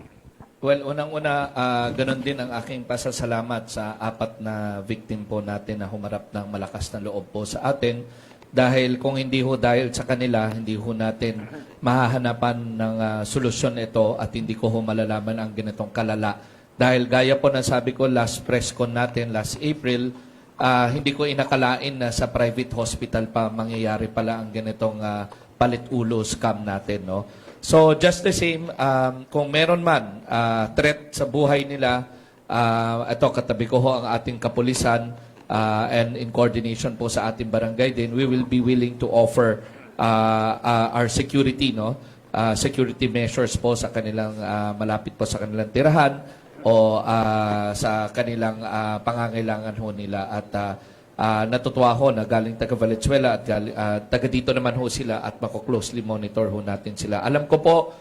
Well, unang-una, ganun din ang aking pasasalamat sa 4 na victim po natin na humarap ng malakas na loob po sa atin. Dahil kung hindi ho dahil sa kanila, hindi ho natin mahahanapan ng solusyon ito at hindi ko ho malalaman ang ganitong kalala. Dahil gaya po na sabi ko last press con natin, last April, hindi ko inakalain na sa private hospital pa mangyayari pala ang ganitong palit-ulo scam natin, no? So, just the same, kung meron man threat sa buhay nila, ito, katabi ko ho ang ating kapulisan and in coordination po sa ating barangay din, we will be willing to offer our security, no? Security measures po sa kanilang malapit po sa kanilang tirahan o sa kanilang pangangailangan ho nila at natutuwa ho na galing taga Valenzuela at taga dito naman ho sila at mako-closely monitor ho natin sila. Alam ko po,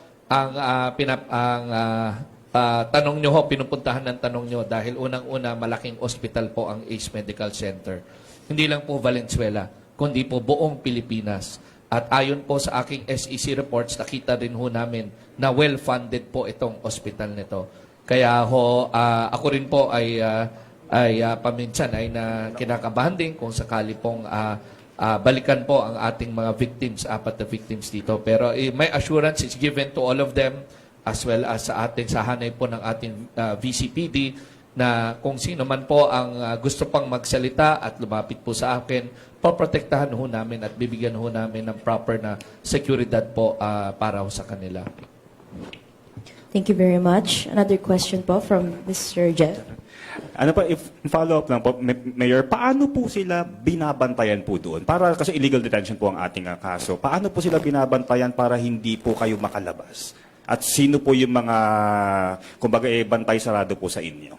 tanong nyo ho, pinupuntahan ng tanong nyo dahil unang-una malaking ospital po ang ACE Medical Center. Hindi lang po Valenzuela, kundi po buong Pilipinas. At ayon po sa aking SEC reports, nakita rin ho namin na well-funded po itong ospital nito. Kaya ho, ako rin po ay paminsan ay kinakabahan din kung sakali pong balikan po ang ating mga victims, 4 na victims dito. Pero may assurance is given to all of them as well as sa hanay po ng ating VCPD na kung sino man po ang gusto pang magsalita at lumapit po sa akin, poprotektahan ho namin at bibigyan ho namin ng proper na seguridad po para ho sa kanila. Thank you very much. Another question po from Mr. Jeff. Ano pa, if follow-up lang po, Mayor, paano po sila binabantayan po doon? Para kasi illegal detention po ang ating kaso. Paano po sila binabantayan para hindi po kayo makalabas? At sino po yung mga, kumbaga, bantay sarado po sa inyo?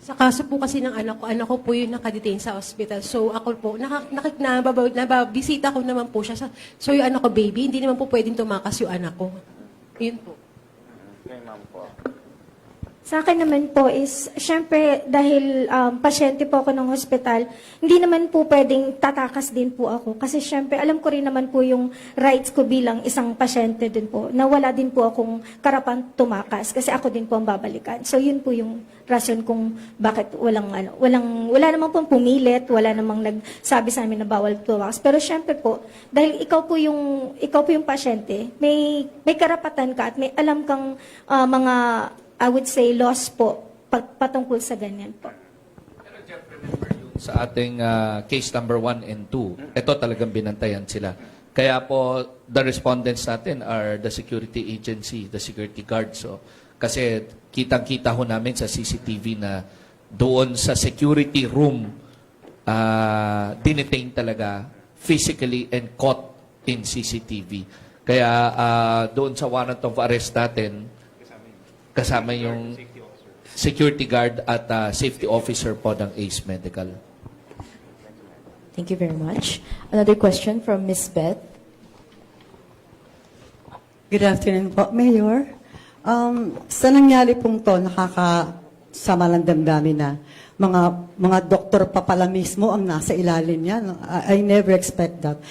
Sa kaso po kasi ng anak ko po yung nakadetain sa hospital. So ako po, nababisita ko naman po siya. So yung anak ko, baby, hindi naman po pwedeng tumakas yung anak ko. Yun po. Sa akin naman po is, syempre, dahil pasyente po ako ng hospital, hindi naman po pwedeng tatakas din po ako. Kasi syempre, alam ko rin naman po yung rights ko bilang isang pasyente din po, na wala din po akong karapan tumakas. Kasi ako din po ang babalikan. So yun po yung rason kung bakit wala namang pong pumilit, wala namang nagsabi sa amin na bawal tumakas. Pero syempre po, dahil ikaw po yung pasyente, may karapatan ka at may alam kang mga I would say loss po patungkol sa ganyan po. Sa ating case number 1 and 2, ito talagang binantayan sila. Kaya po, the respondents natin are the security agency, the security guard. So, kasi kitang-kita ho namin sa CCTV na doon sa security room, dinetain talaga physically and caught in CCTV. Kaya doon sa warrant of arrest natin, kasama yung security guard at safety officer po ng ACE Medical. Thank you very much. Another question from Ms. Beth. Good afternoon po, Mayor. Sa nangyari pong to, nakakasama ng damdamin na mga doktor pa pala mismo ang nasa ilalim niya. I never expect that.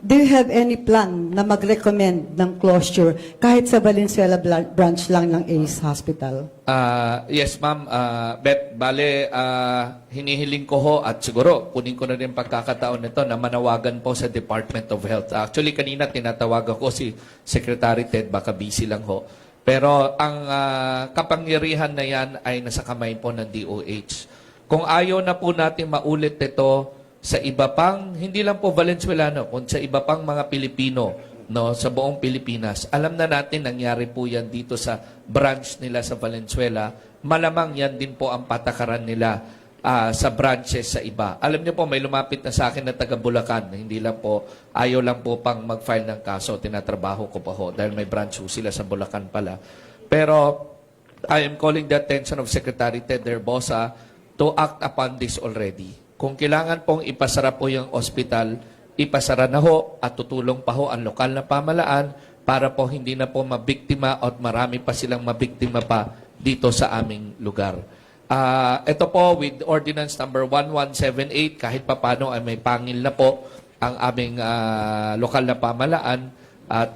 Do you have any plan na mag-recommend ng closure kahit sa Valenzuela branch lang ng ACE Hospital? Yes, ma'am. Beth, bale, hinihiling ko ho at siguro kunin ko na rin pagkakataon nito na manawagan po sa Department of Health. Actually, kanina tinatawagan ko si Secretary Ted, baka busy lang ho. Pero ang kapangyarihan na yan ay nasa kamay po ng DOH. Kung ayaw na po natin maulit ito sa iba pang, hindi lang po Valenzuelano, kundi sa iba pang mga Pilipino no, sa buong Pilipinas, alam na natin nangyari po yan dito sa branch nila sa Valenzuela, malamang yan din po ang patakaran nila sa branches sa iba. Alam niyo po, may lumapit na sa akin na taga Bulacan, hindi lang po, ayaw lang po pang mag-file ng kaso, tinatrabaho ko pa ho, dahil may branch ho sila sa Bulacan pala. Pero, I am calling the attention of Secretary Ted Herbosa to act upon this already. Kung kailangan pong ipasara po yung ospital, ipasara na ho at tutulong pa ho ang lokal na pamalaan para po hindi na po mabiktima at marami pa silang mabiktima pa dito sa aming lugar. Ito po with Ordinance number 1178, kahit papano ay may pangil na po ang aming lokal na pamalaan at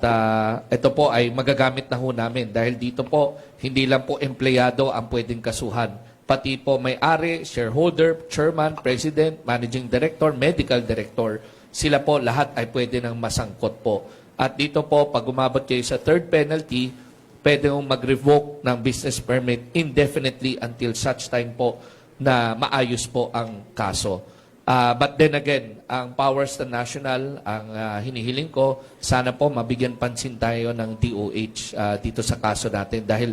ito po ay magagamit na ho namin dahil dito po hindi lang po empleyado ang pwedeng kasuhan. Pati po may-ari, shareholder, chairman, president, managing director, medical director, sila po lahat ay pwede nang masangkot po. At dito po, pag umabot kayo sa third penalty, pwede mong mag-revoke ng business permit indefinitely until such time po na maayos po ang kaso. But then again, ang powers na national, ang hinihiling ko, sana po mabigyan pansin tayo ng DOH dito sa kaso natin dahil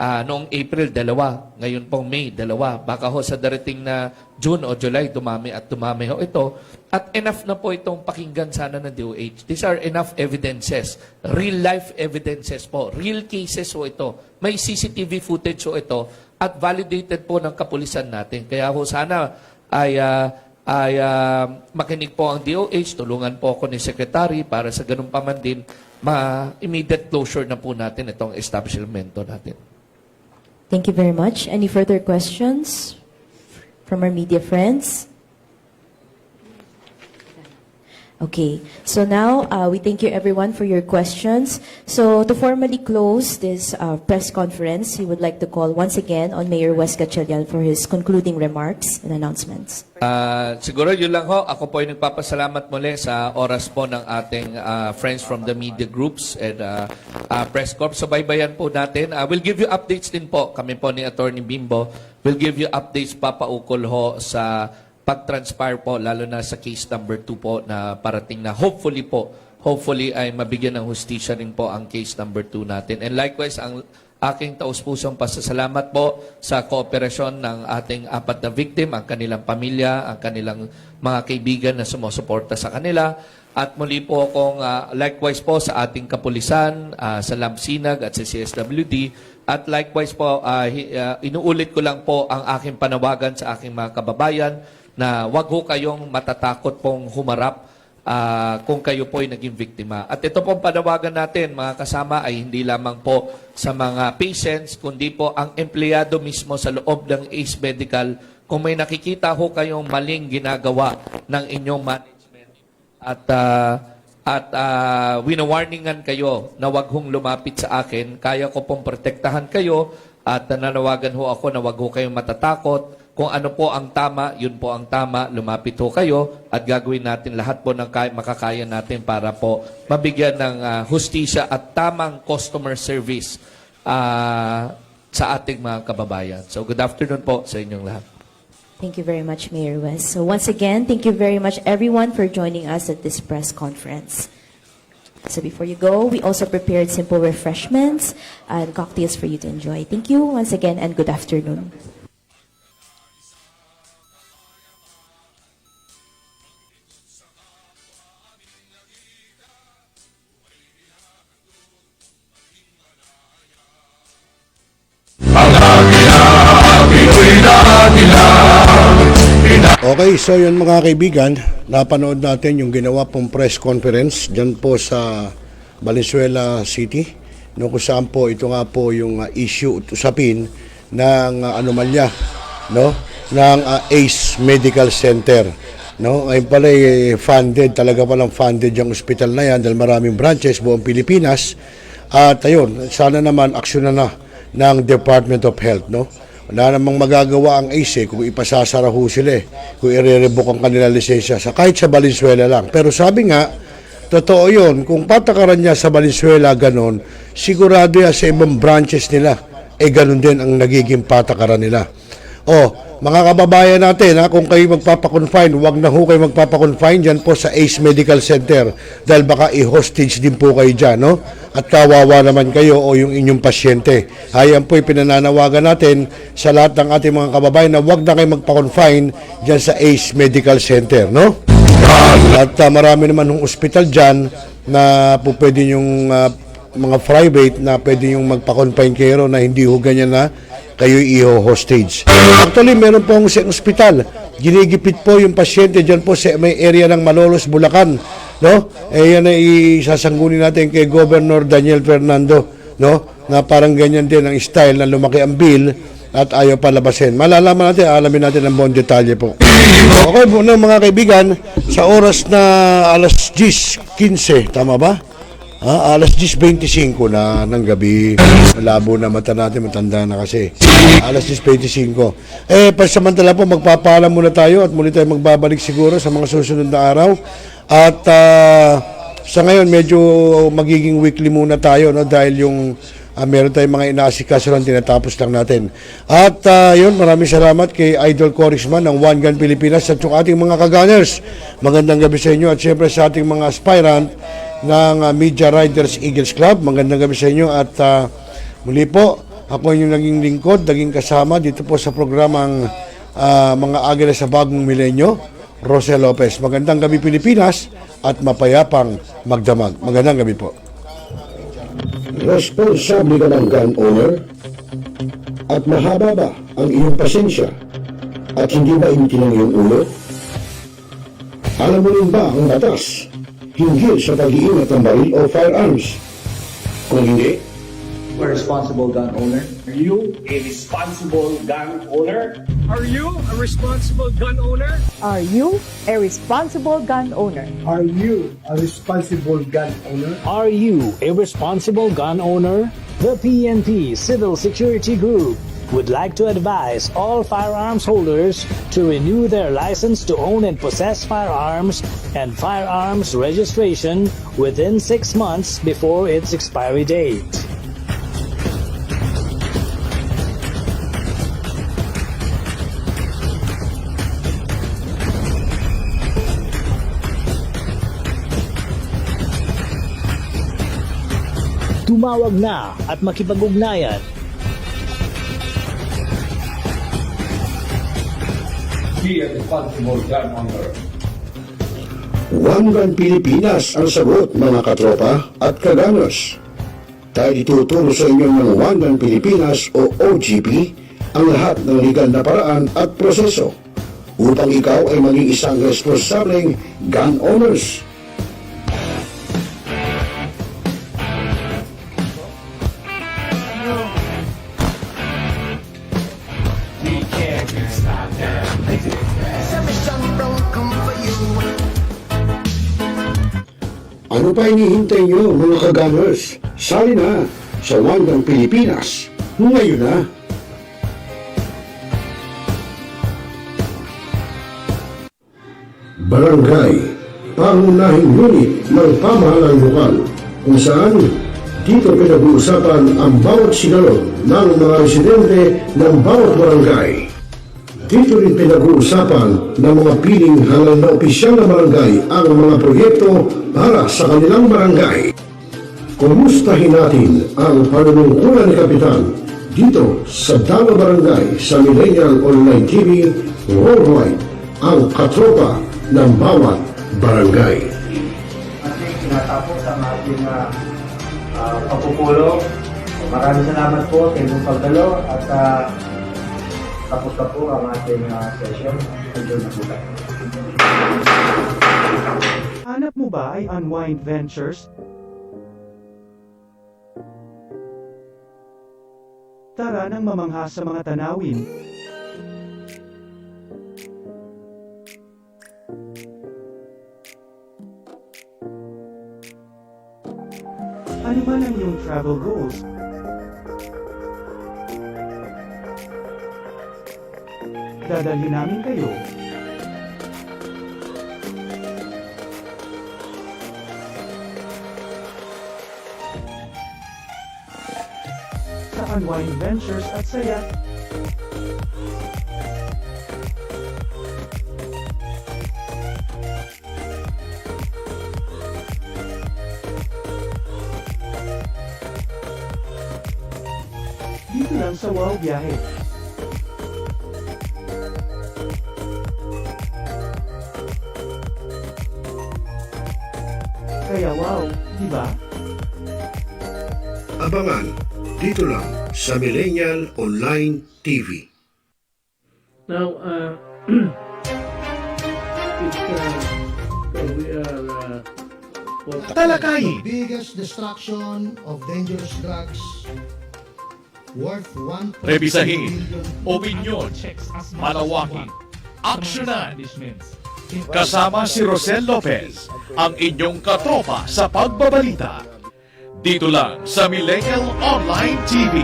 noong April, 2. Ngayon pong May, 2. Baka ho sa darating na June o July, dumami at dumami ho ito. At enough na po itong pakinggan sana ng DOH. These are enough evidences. Real-life evidences po. Real cases ho ito. May CCTV footage ho ito at validated po ng kapulisan natin. Kaya ho sana ay ay makinig po ang DOH, tulungan po ako ni Secretary para sa ganun pa man din, immediate closure na po natin itong establishmento natin. Thank you very much. Any further questions from our media friends? Okay, so now we thank you everyone for your questions. So to formally close this press conference, we would like to call once again on Mayor Wes Gatchalian for his concluding remarks and announcements. Siguro yun lang ho. Ako po ay nagpapasalamat muli sa oras po ng ating friends from the media groups and press corps. So baybayan po natin. We'll give you updates din po. Kami po ni Attorney Bimbo will give you updates papaukol ho sa pag-transpire po, lalo na sa case number 2 po na parating na hopefully ay mabigyan ng hustisya rin po ang case number 2 natin. And likewise, ang aking taus-pusong pasasalamat po sa kooperasyon ng ating 4 na victim, ang kanilang pamilya, ang kanilang mga kaibigan na sumusuporta sa kanila. At muli po akong likewise po sa ating kapulisan, sa LAMSINAG at sa CSWD. At likewise po, inuulit ko lang po ang aking panawagan sa aking mga kababayan na wag ho kayong matatakot pong humarap kung kayo po ay naging biktima. At ito pong panawagan natin, mga kasama, ay hindi lamang po sa mga patients, kundi po ang empleyado mismo sa loob ng ACE Medical. Kung may nakikita ho kayong maling ginagawa ng inyong management at winawarningan kayo na wag hong lumapit sa akin, kaya ko pong protektahan kayo at nanawagan ho ako na wag ho kayong matatakot. Kung ano po ang tama, yun po ang tama. Lumapit ho kayo at gagawin natin lahat po ng makakaya natin para po mabigyan ng hustisya at tamang customer service sa ating mga kababayan. So good afternoon po sa inyong lahat. Thank you very much, Mayor Wes. So once again, thank you very much everyone for joining us at this press conference. So before you go, we also prepared simple refreshments and cocktails for you to enjoy. Thank you once again and good afternoon. Okay, so yun mga kaibigan, napanood natin yung ginawa pong press conference dyan po sa Valenzuela City, no, kung saan po ito nga po yung issue usapin ng anomalya, no, ng ACE Medical Center. No, ngayon pala funded, talaga palang funded yung hospital na yan dahil maraming branches buong Pilipinas. At ayun, sana naman aksyon na ng Department of Health, no. Wala namang magagawa ang ACE kung ipasasara ho sila kung i-revoke ang kanila lisensya kahit sa Valenzuela lang. Pero sabi nga, totoo yun, kung patakaran niya sa Valenzuela ganon, sigurado yan sa ibang branches nila, ganon din ang nagiging patakaran nila. Mga kababayan natin, kung kayo magpapakonfine, huwag na ho kayo magpapakonfine dyan po sa ACE Medical Center dahil baka i-hostage din po kayo dyan, no? At kawawa naman kayo o yung inyong pasyente. Ayan po pinananawagan natin sa lahat ng ating mga kababayan na huwag na kayo magpakonfine dyan sa ACE Medical Center, no? At marami naman ng ospital dyan na po pwede yung mga private na pwede yung magpakonfine kayo na hindi ho ganyan na kayo i-hostage. Actually, meron po sa ospital. Ginigipit po yung pasyente dyan po sa may area ng Malolos, Bulacan. No? Yan ay isasangguni natin kay Governor Daniel Fernando. No? Na parang ganyan din ang style na lumaki ang bill at ayaw palabasin. Malalaman natin, alamin natin ang buong detalye po. Okay po na mga kaibigan, sa oras na alas 10:15, tama ba? Alas 10:25 na ng gabi. Malabo na mata natin, matanda na kasi. Alas 10:25. Pasamantala po, magpapaalam muna tayo at muli tayo magbabalik siguro sa mga susunod na araw. At sa ngayon, medyo magiging weekly muna tayo, no, dahil yung meron tayong mga inaasikaso lang, tinatapos lang natin. At yun, maraming salamat kay Idol Corisman ng One Gun Pilipinas at yung ating mga ka-gunners. Magandang gabi sa inyo at syempre sa ating mga aspirant ng Media Riders Eagles Club. Magandang gabi sa inyo at muli po, ako yung naging lingkod, naging kasama dito po sa programang mga Agila sa Bagong Milenyo, Rosel Lopez. Magandang gabi Pilipinas at mapayapang magdamag. Magandang gabi po. Responsable ka ng gun owner at mahaba ba ang iyong pasensya at hindi ba initin ang iyong ulo? Alam mo rin ba ang batas hinggil sa pag-iingat ng baril o firearms? Kung hindi, A responsible gun owner. Are you a responsible gun owner? Are you a responsible gun owner? Are you a responsible gun owner? Are you a responsible gun owner? Are you a responsible gun owner? The PNP Civil Security Group would like to advise all firearms holders to renew their license to own and possess firearms and firearms registration within 6 months before its expiry date. Tumawag na at makipag-ugnayan. Be a responsible gun owner. One Gun Pilipinas ang sagot, mga katropa at kaganos. Tayo ituturo sa inyo ng One Gun Pilipinas o OGP ang lahat ng legal na paraan at proseso upang ikaw ay maging isang responsableng gun owners. Ano pa hinihintay nyo, mga kagamers? Sali na sa One Gun Pilipinas ngayon na. Barangay, pangunahing unit ng pamahalang lokal kung saan dito pinag-uusapan ang bawat sinalog ng mga residente ng bawat barangay. Dito rin pinag-uusapan ng mga piling halal na opisyal na barangay ang mga proyekto para sa kanilang barangay. Kumustahin natin ang panunungkulan ni Kapitan dito sa Dama Barangay sa Millennial Online TV Worldwide, ang katropa ng bawat barangay. Ating tinatapos ang ating pagpupulong. Maraming salamat po sa inyong pagdalo at tapos na po ang ating session. Enjoy na po tayo. Hanap mo ba ay Unwind Ventures? Tara nang mamangha sa mga tanawin. Ano man ang iyong travel goals? Dadalhin namin kayo. Sa Unwind Ventures at saya. Dito lang sa Wow Biyahe. Kaya wow, di ba? Abangan dito lang sa Millennial Online TV. Now, we are Talakayin. Biggest destruction of dangerous drugs worth 1. Rebisahin. Opinyon. Malawaking. Aksyonan. Kasama si Rosel Lopez, ang inyong katropa sa pagbabalita. Dito lang sa Millennial Online TV.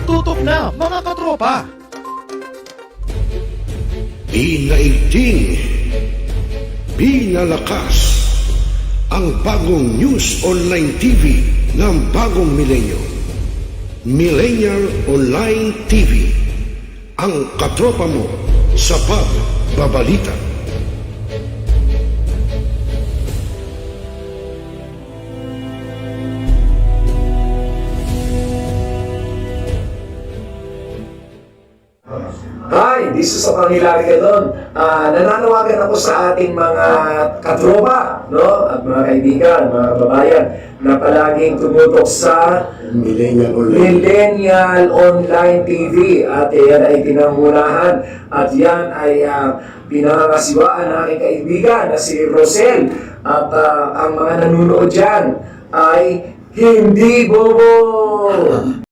Tutok na, mga katropa! Pinaigting, pinalakas ang bagong news online TV ng bagong milenyo. Millennial Online TV, ang katropa mo sa pagbabalita. Hi, this is Sopang Hilario doon. Nananawagan ako sa ating mga katropa, no? At mga kaibigan, mga kababayan, na palaging tumutok sa Millennial Online TV. At yan ay pinangunahan. At yan ay pinangangasiwaan ng aking kaibigan na si Rosel. At ang mga nanonood dyan ay hindi bobo!